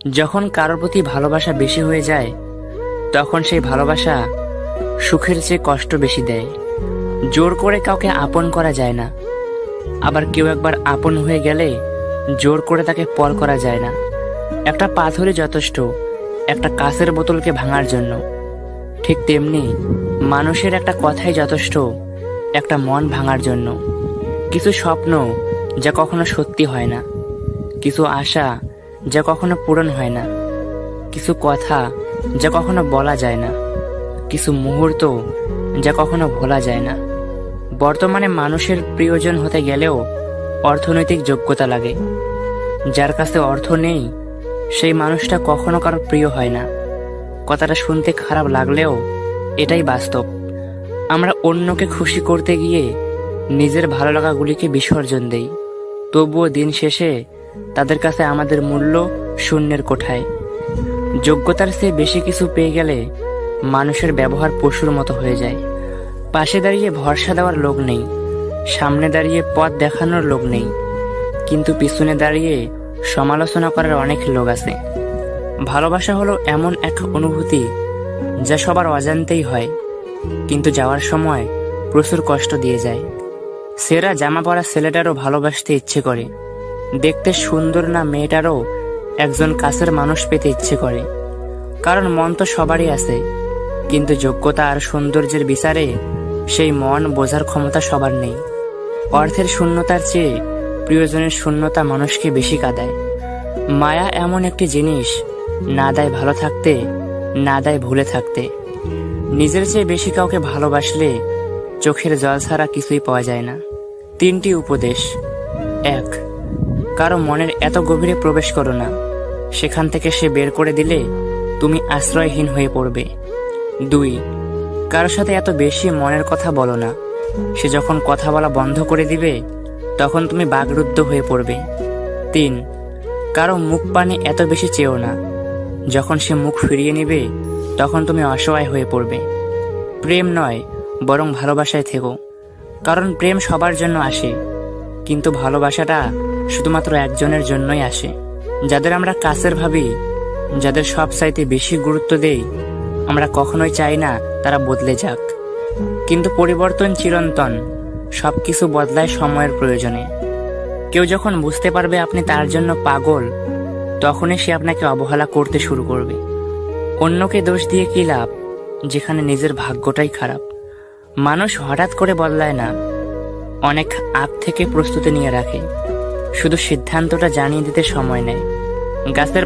যখন কারোর প্রতি ভালোবাসা বেশি হয়ে যায়, তখন সেই ভালোবাসা সুখের চেয়ে কষ্ট বেশি দেয়। জোর করে কাউকে আপন করা যায় না, আবার কেউ একবার আপন হয়ে গেলে জোর করে তাকে পর করা যায় না। একটা পাথরই যথেষ্ট একটা কাঁচের বোতলকে ভাঙার জন্য। ঠিক তেমনি মানুষের একটা কথাই যথেষ্ট একটা মন ভাঙার জন্য। কিছু স্বপ্ন যা কখনো সত্যি হয় না, কিছু আশা যা কখনো পূরণ হয় না, কিছু কথা যা কখনো বলা যায় না, কিছু মুহূর্ত যা কখনো ভোলা যায় না। বর্তমানে মানুষের প্রিয়জন হতে গেলেও অর্থনৈতিক যোগ্যতা লাগে। যার কাছে অর্থ নেই, সেই মানুষটা কখনো কারো প্রিয় হয় না। কথাটা শুনতে খারাপ লাগলেও এটাই বাস্তব। আমরা অন্যকে খুশি করতে গিয়ে নিজের ভালো লাগাগুলিকে বিসর্জন দেই, তবুও দিন শেষে তাদের কাছে আমাদের মূল্য শূন্যের কোঠায়। যোগ্যতার চেয়ে বেশি কিছু পেয়ে গেলে মানুষের ব্যবহার পশুর মতো হয়ে যায়। পাশে দাঁড়িয়ে ভরসা দেওয়ার লোক নেই, সামনে দাঁড়িয়ে পথ দেখানোর লোক নেই, কিন্তু পিছনে দাঁড়িয়ে সমালোচনা করার অনেক লোক আছে। ভালোবাসা হলো এমন এক অনুভূতি যা সবার অজান্তেই হয়, কিন্তু যাওয়ার সময় প্রচুর কষ্ট দিয়ে যায়। সেরা জামা পরা ছেলেটারও ভালোবাসতে ইচ্ছে করে, দেখতে সুন্দর না মেয়েটারও একজন কাছের মানুষ পেতে ইচ্ছে করে। কারণ মন তো সবারই আছে, কিন্তু যোগ্যতা আর সৌন্দর্যের বিচারে সেই মন বোঝার ক্ষমতা সবার নেই। অর্থের শূন্যতার চেয়ে প্রিয়জনের শূন্যতা মানুষকে বেশি কাঁদায়। মায়া এমন একটি জিনিস, না দেয় ভালো থাকতে, না দেয় ভুলে থাকতে। নিজের চেয়ে বেশি কাউকে ভালোবাসলে চোখের জল ছাড়া কিছুই পাওয়া যায় না। 3টি উপদেশ। 1. কারো মনের এত গভীরে প্রবেশ করো না, সেখান থেকে সে বের করে দিলে তুমি আশ্রয়হীন হয়ে পড়বে। 2. কারোর সাথে এত বেশি মনের কথা বলো না, সে যখন কথা বলা বন্ধ করে দিবে তখন তুমি বাকরুদ্ধ হয়ে পড়বে। 3. কারো মুখ পানে এত বেশি চেও না, যখন সে মুখ ফিরিয়ে নেবে তখন তুমি অসহায় হয়ে পড়বে। প্রেম নয়, বরং ভালোবাসায় থেকো, কারণ প্রেম সবার জন্য আসে, কিন্তু ভালোবাসাটা শুধুমাত্র একজনের জন্যই আসে। যাদের আমরা কাছের ভাবি, যাদের সব চাইতে বেশি গুরুত্ব দেই, আমরা কখনোই চাই না তারা বদলে যাক। কিন্তু পরিবর্তন চিরন্তন, সবকিছু বদলায় সময়ের প্রয়োজনে। কেউ যখন বুঝতে পারবে আপনি তার জন্য পাগল, তখনই সে আপনাকে অবহেলা করতে শুরু করবে। অন্যকে দোষ দিয়ে কি লাভ, যেখানে নিজের ভাগ্যটাই খারাপ। মানুষ হঠাৎ করে বদলায় না, অনেক আগ থেকে প্রস্তুতি নিয়ে রাখে, শুধু সিদ্ধান্তটা জানিয়ে দিতে সময় নেয়। গাছের